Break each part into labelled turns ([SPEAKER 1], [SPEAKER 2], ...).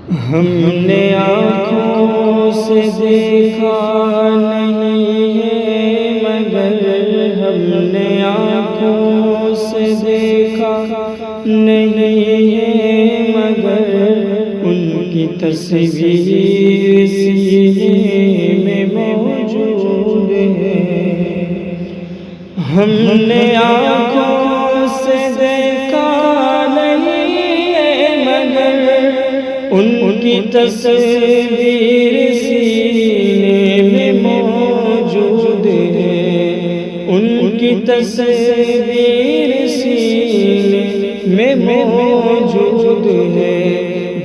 [SPEAKER 1] ہم نے آنکھوں سے دیکھا نہیں ہے مگر ہم نے آنکھوں سے دیکھا نہیں ہے مگر ان کی تصویر سینے میں موجود ہے۔ ہم نے آنکھوں سے دیکھا نہیں ہے مگر ان کی تصویر سینے میں موجود ہے، ان کی تصویر سینے میں موجود ہے۔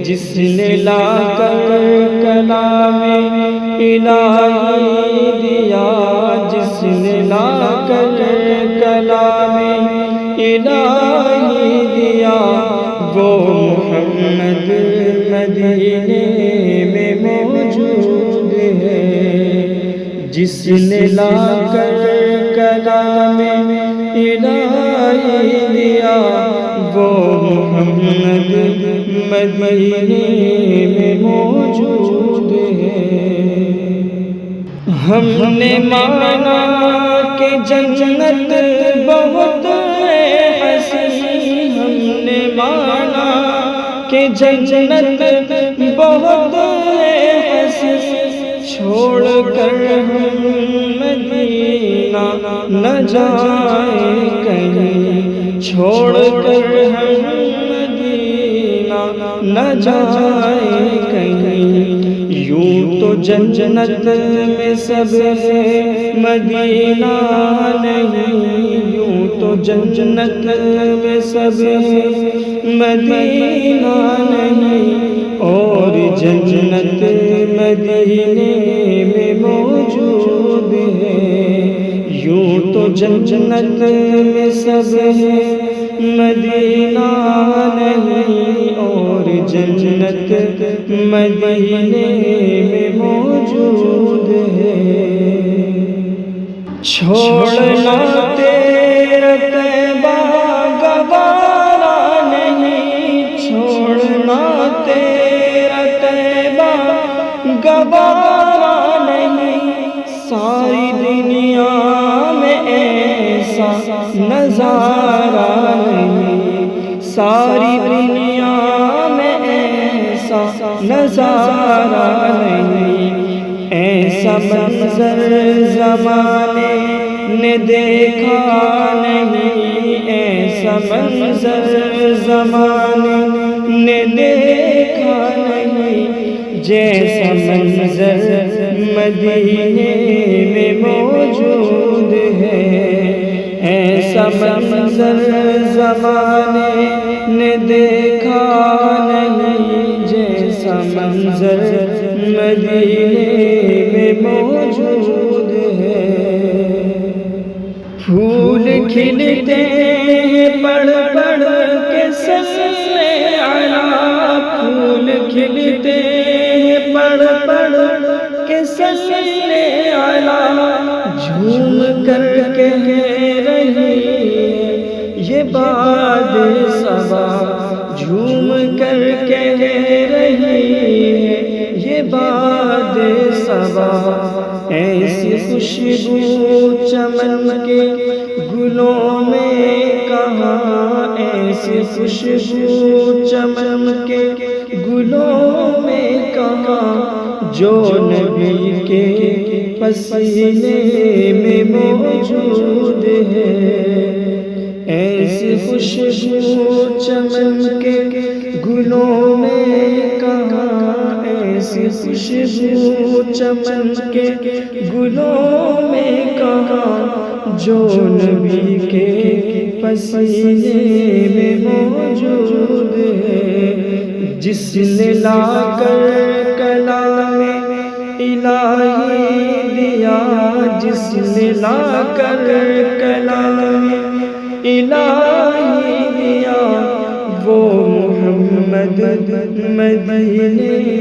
[SPEAKER 1] جس نے لا کر کلام الہی دیا، جس نے لا کر کلام الہی دیا، وہ محمد مدینے میں موجود ہے۔ جس نے لا کر کلام الہی دیا، وہ محمد مدینے میں موجود ہے۔ ہم نے مانا کہ جنت بہت حسین، ہم نے مانا کہ جنت بہت حسین، چھوڑ کر ہم مدینہ نہ جائیں کہیں، چھوڑ کر ہم مدینہ نہ جائیں کہیں۔ یوں تو جنت میں سب ہے مدینہ نہیں، یوں تو جنت میں سب ہے مدینہ نہیں، اور جنت مدینے میں موجود ہے۔ یوں تو جنت میں سب ہے مدینہ نہیں، اور جنت مدینے میں موجود ہے۔ چھوڑنا تیرا طیبہ گوارا نہیں، چھوڑنا تیرا طیبہ گوارا نہیں، ساری دنیا میں ایسا نظارہ نہیں، ساری دنیا میں ایسا نظارہ نہیں، ایسا منظر زمانے نے دیکھا نہیں، ایسا منظر زمانے نے دیکھا نہیں، جیسا منظر مدینے میں موجود ہے۔ ایسا منظر زمانے نے دیکھا نہیں، جیسا منظر مدینے میں موجود ہے۔ پھول کھلتے ہیں پڑھ پڑھ کے صلی علی، پھول کھلتے ہیں پڑھ پڑھ کے صلی علی، جھوم کر کہہ رہی ہے یہ باد صبا، جھوم کر کہہ رہی ہے یہ باد صبا، ایسی خوشبو چمن کے گلوں میں کہاں، ایسی خوشبو چمن کے گلوں میں کہاں، جو نبی کے پسینے میں موجود ہے۔ ایسی خوشبو چمن کے گلوں میں کہاں، ایسی خوشبو چمن کے گلوں میں کہاں، جو نبی کے پسینے میں موجود ہے۔ جس نے لا کر کلام الہی دیا، جس نے لا کر کلام الہی دیا، وہ محمد مدینے